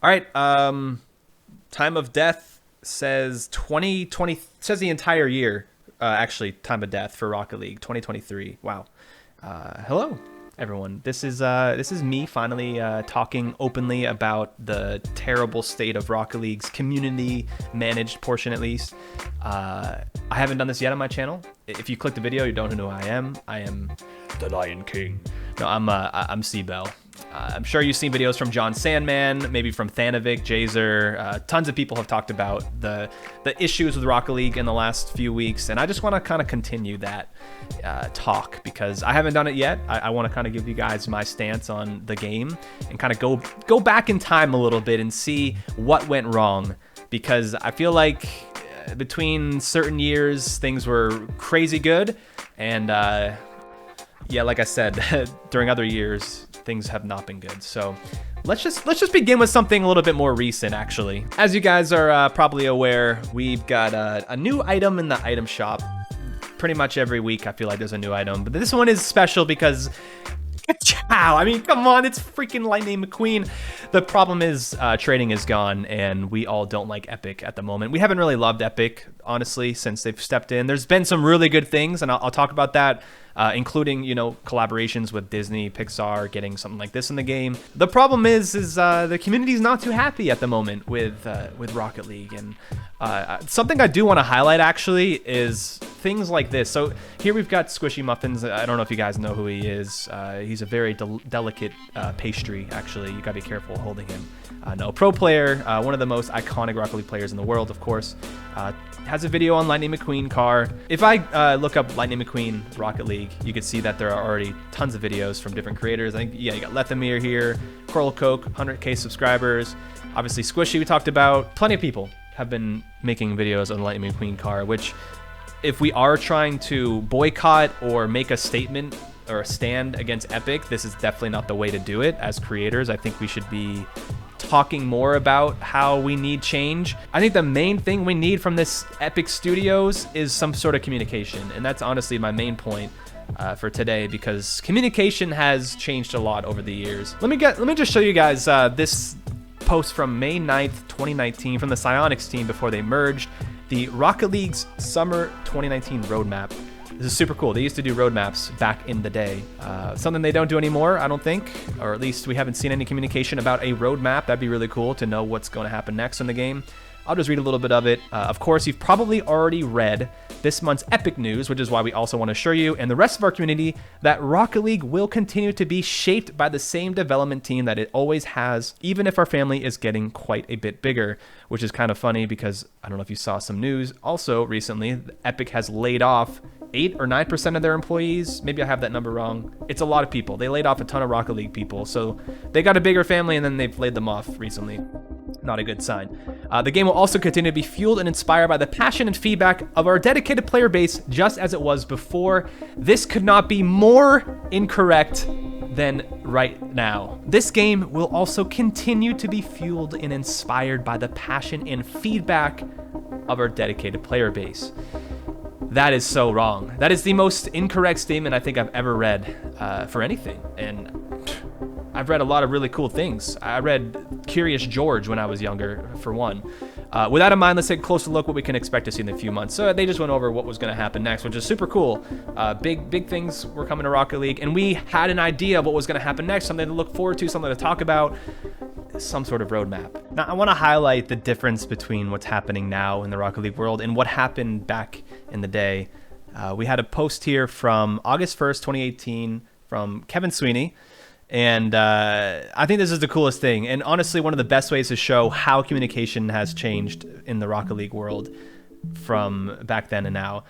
All right. Time of death says 2020, says the entire year. Actually, time of death for Rocket League 2023. Wow. Hello, everyone. This is me finally talking openly about the terrible state of Rocket League's community managed portion, at least. I haven't done this yet on my channel. If you click the video, you don't know who I am. I am the Lion King. No, I'm CBell. I'm sure you've seen videos from John Sandman, maybe from Thanovic, Jazer. Tons of people have talked about the issues with Rocket League in the last few weeks, and I just want to kind of continue that talk because I haven't done it yet. I want to kind of give you guys my stance on the game and kind of go back in time a little bit and see what went wrong, because I feel like between certain years things were crazy good, and yeah, like I said, during other years things have not been good. So let's just begin with something a little bit more recent, actually. As you guys are probably aware, we've got a new item in the item shop. Pretty much every week I feel like there's a new item, but this one is special because chow! I mean, come on, it's freaking Lightning McQueen. The problem is trading is gone, and we all don't like Epic at the moment. We haven't really loved Epic, honestly, since they've stepped in. There's been some really good things, and I'll talk about that, including, you know, collaborations with Disney, Pixar, getting something like this in the game. The problem is the community's not too happy at the moment with Rocket League, and something I do want to highlight actually is things like this. So here we've got Squishy Muffins. I don't know if you guys know who he is. He's a very delicate pastry, actually. You gotta be careful holding him. No, pro player, one of the most iconic Rocket League players in the world, of course. Has a video on Lightning McQueen car. If I look up Lightning McQueen Rocket League, you can see that there are already tons of videos from different creators. I think, yeah, you got Lethamir here, Coral Coke, 100K subscribers. Obviously Squishy we talked about. Plenty of people have been making videos on the Lightning McQueen car, which if we are trying to boycott or make a statement or a stand against Epic, this is definitely not the way to do it. As creators, I think we should be talking more about how we need change. I think the main thing we need from this Epic Studios is some sort of communication, and that's honestly my main point for today, because communication has changed a lot over the years. Let me just show you guys this post from May 9th, 2019 from the Psyonix team before they merged. The Rocket League's Summer 2019 roadmap. This is super cool. They used to do roadmaps back in the day. Something they don't do anymore, I don't think, or at least we haven't seen any communication about a roadmap. That'd be really cool to know what's going to happen next in the game. I'll just read a little bit of it. Of course, you've probably already read this month's Epic news, which is why we also want to assure you and the rest of our community that Rocket League will continue to be shaped by the same development team that it always has, even if our family is getting quite a bit bigger, which is kind of funny because I don't know if you saw some news. Also, recently, Epic has laid off 8 or 9% of their employees. Maybe I have that number wrong. It's a lot of people. They laid off a ton of Rocket League people. So they got a bigger family and then they've laid them off recently. Not a good sign. The game will also continue to be fueled and inspired by the passion and feedback of our dedicated player base, just as it was before. This could not be more incorrect than right now. This game will also continue to be fueled and inspired by the passion and feedback of our dedicated player base. That is so wrong. That is the most incorrect statement I think I've ever read for anything. And I've read a lot of really cool things. I read Curious George when I was younger, for one. With that in mind, let's take a closer look what we can expect to see in a few months. So they just went over what was going to happen next, which is super cool. Big things were coming to Rocket League, and we had an idea of what was going to happen next, something to look forward to, something to talk about, some sort of roadmap. Now, I want to highlight the difference between what's happening now in the Rocket League world and what happened back in the day. We had a post here from August 1st, 2018 from Kevin Sweeney. And I think this is the coolest thing, and honestly one of the best ways to show how communication has changed in the Rocket League world from back then and now.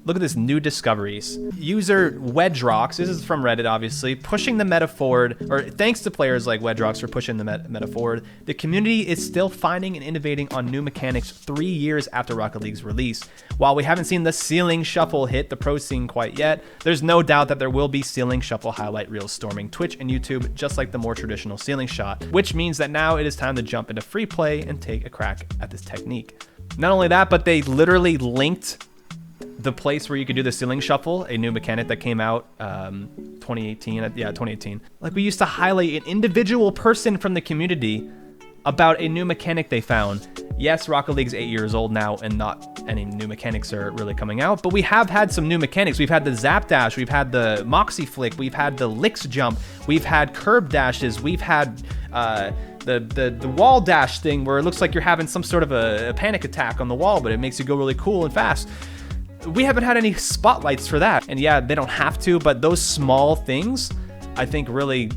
Look at this, new discoveries. User WedgeRocks, this is from Reddit obviously, pushing the meta forward, or thanks to players like WedgeRocks for pushing the meta forward. The community is still finding and innovating on new mechanics 3 years after Rocket League's release. While we haven't seen the ceiling shuffle hit the pro scene quite yet, there's no doubt that there will be ceiling shuffle highlight reels storming Twitch and YouTube, just like the more traditional ceiling shot, which means that now it is time to jump into free play and take a crack at this technique. Not only that, but they literally linked the place where you could do the ceiling shuffle, a new mechanic that came out 2018. Yeah, 2018. Like, we used to highlight an individual person from the community about a new mechanic they found. Yes, Rocket League's 8 years old now, and not any new mechanics are really coming out, but we have had some new mechanics. We've had the Zap Dash, we've had the Moxie Flick, we've had the Licks Jump, we've had Curb Dashes, we've had the Wall Dash thing where it looks like you're having some sort of a panic attack on the wall, but it makes you go really cool and fast. We haven't had any spotlights for that. And yeah, they don't have to, but those small things, I think, really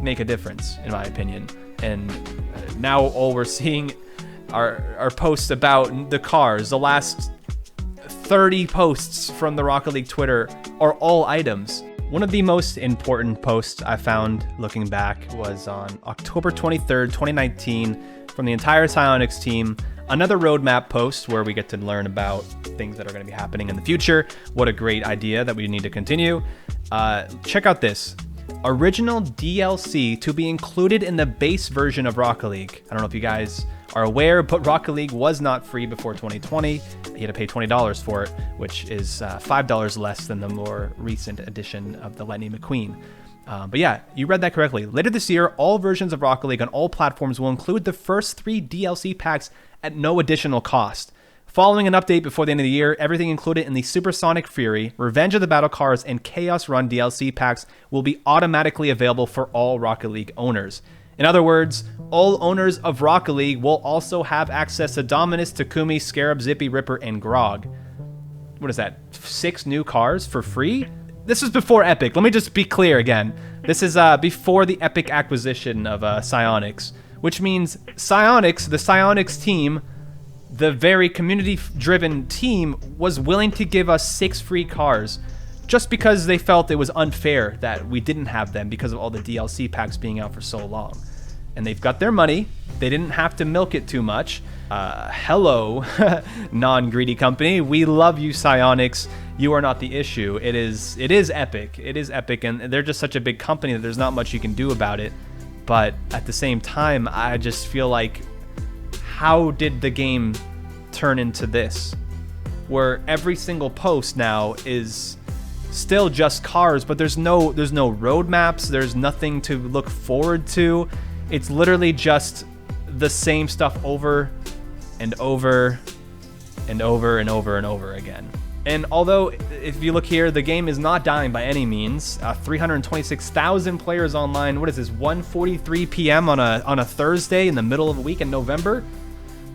make a difference, in my opinion. And now all we're seeing are posts about the cars. The last 30 posts from the Rocket League Twitter are all items. One of the most important posts I found looking back was on October 23rd, 2019, from the entire Psyonix team. Another roadmap post where we get to learn about things that are going to be happening in the future. What a great idea that we need to continue. Check out this. Original DLC to be included in the base version of Rocket League. I don't know if you guys are aware, but Rocket League was not free before 2020. You had to pay $20 for it, which is $5 less than the more recent edition of the Lightning McQueen. But yeah, you read that correctly. Later this year, all versions of Rocket League on all platforms will include the first 3 DLC packs at no additional cost. Following an update before the end of the year, everything included in the Supersonic Fury, Revenge of the Battle Cars, and Chaos Run DLC packs will be automatically available for all Rocket League owners. In other words, all owners of Rocket League will also have access to Dominus, Takumi, Scarab, Zippy, Ripper, and Grog. What is that? 6 new cars for free? This is before Epic. Let me just be clear again. This is before the Epic acquisition of Psyonix, which means Psyonix, the Psyonix team, the very community-driven team, was willing to give us 6 free cars just because they felt it was unfair that we didn't have them because of all the DLC packs being out for so long. And they've got their money. They didn't have to milk it too much. Hello, non-greedy company. We love you, Psyonix. You are not the issue. It is Epic. It is Epic, and they're just such a big company that there's not much you can do about it. But at the same time, I just feel like, how did the game turn into this? Where every single post now is still just cars, but there's no roadmaps, there's nothing to look forward to. It's literally just the same stuff over and over and over and over and over again. And although, if you look here, the game is not dying by any means. 326,000 players online. What is this, 1:43 p.m. on a Thursday in the middle of a week in November?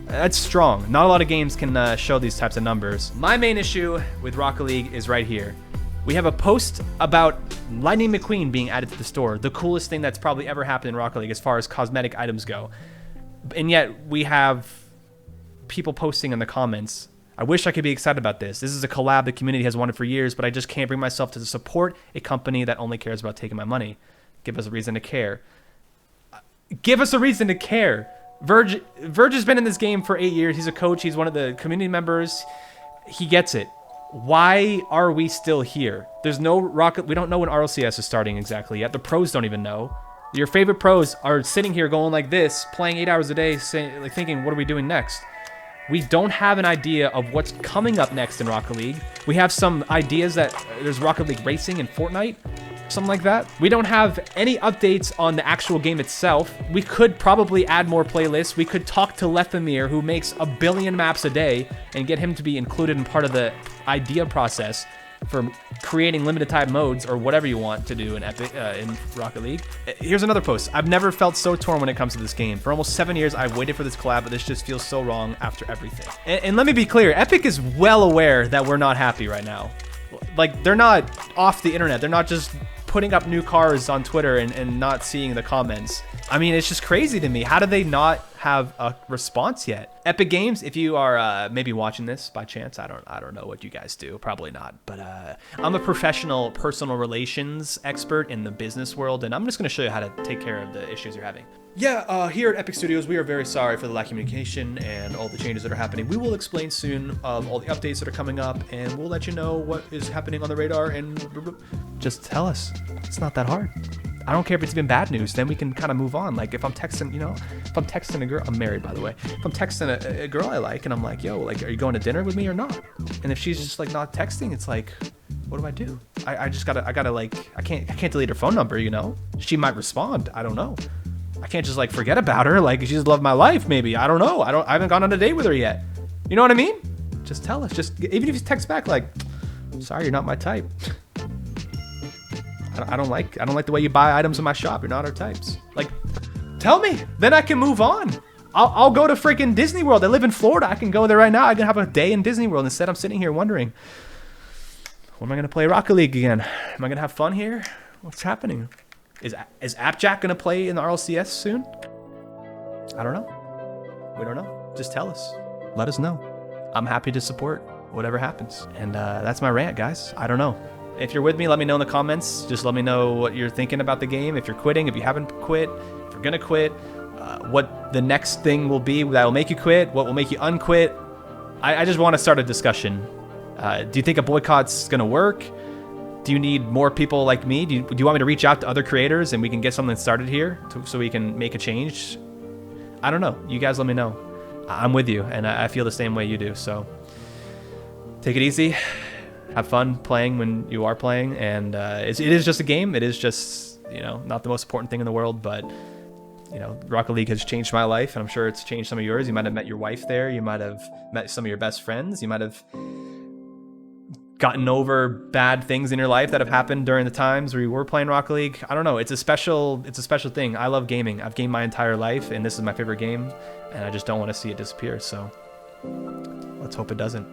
That's strong. Not a lot of games can show these types of numbers. My main issue with Rocket League is right here. We have a post about Lightning McQueen being added to the store, the coolest thing that's probably ever happened in Rocket League as far as cosmetic items go. And yet we have people posting in the comments, I wish I could be excited about this. This is a collab the community has wanted for years, but I just can't bring myself to support a company that only cares about taking my money. Give us a reason to care. Give us a reason to care. Verge has been in this game for 8 years. He's a coach. He's one of the community members. He gets it. Why are we still here? There's no Rocket. We don't know when RLCS is starting exactly yet. The pros don't even know. Your favorite pros are sitting here going like this, playing 8 hours a day, thinking, what are we doing next? We don't have an idea of what's coming up next in Rocket League. We have some ideas that there's Rocket League Racing in Fortnite, something like that. We don't have any updates on the actual game itself. We could probably add more playlists. We could talk to Lefamir, who makes 1 billion maps a day, and get him to be included in part of the idea process for creating limited time modes or whatever you want to do in in Rocket League. Here's another post. I've never felt so torn when it comes to this game. For almost 7 years, I've waited for this collab, but this just feels so wrong after everything. And let me be clear, Epic is well aware that we're not happy right now. Like, they're not off the internet. They're not just putting up new cars on Twitter and not seeing the comments. I mean, it's just crazy to me. How do they not have a response yet? Epic Games, if you are maybe watching this by chance, I don't know what you guys do. Probably not. But I'm a professional personal relations expert in the business world, and I'm just going to show you how to take care of the issues you're having. Yeah, here at Epic Studios, we are very sorry for the lack of communication and all the changes that are happening. We will explain soon all the updates that are coming up, and we'll let you know what is happening on the radar, and just tell us. It's not that hard. I don't care if it's been bad news, then we can kind of move on. Like, if I'm texting, if I'm texting a girl, I'm married, by the way. If I'm texting a girl I like, and I'm like, yo, like, are you going to dinner with me or not? And if she's just, like, not texting, it's like, what do I do? I just gotta, like, I can't delete her phone number, She might respond. I don't know. I can't just like forget about her. Like she's the love of my life. Maybe, I don't know. I haven't gone on a date with her yet. You know what I mean? Just tell us. Just even if you text back like, sorry, you're not my type. I don't like the way you buy items in my shop. You're not our types. Like, tell me. Then I can move on. I'll go to freaking Disney World. I live in Florida. I can go there right now. I can have a day in Disney World. Instead, I'm sitting here wondering, when am I going to play Rocket League again? Am I going to have fun here? What's happening? Is Appjack going to play in the RLCS soon? I don't know. We don't know. Just tell us. Let us know. I'm happy to support whatever happens. And that's my rant, guys. I don't know. If you're with me, let me know in the comments. Just let me know what you're thinking about the game. If you're quitting, if you haven't quit, if you're going to quit, what the next thing will be that will make you quit, what will make you unquit. I just want to start a discussion. Do you think a boycott's going to work? Do you need more people like me? Do you want me to reach out to other creators and we can get something started here so we can make a change? I don't know. You guys let me know. I'm with you, and I feel the same way you do. So take it easy. Have fun playing when you are playing. And it is just a game. It is just, not the most important thing in the world, but Rocket League has changed my life, and I'm sure it's changed some of yours. You might have met your wife there. You might have met some of your best friends. You might have gotten over bad things in your life that have happened during the times where you were playing Rocket League. I don't know. It's a special thing. I love gaming. I've gamed my entire life, and this is my favorite game, and I just don't want to see it disappear. So let's hope it doesn't.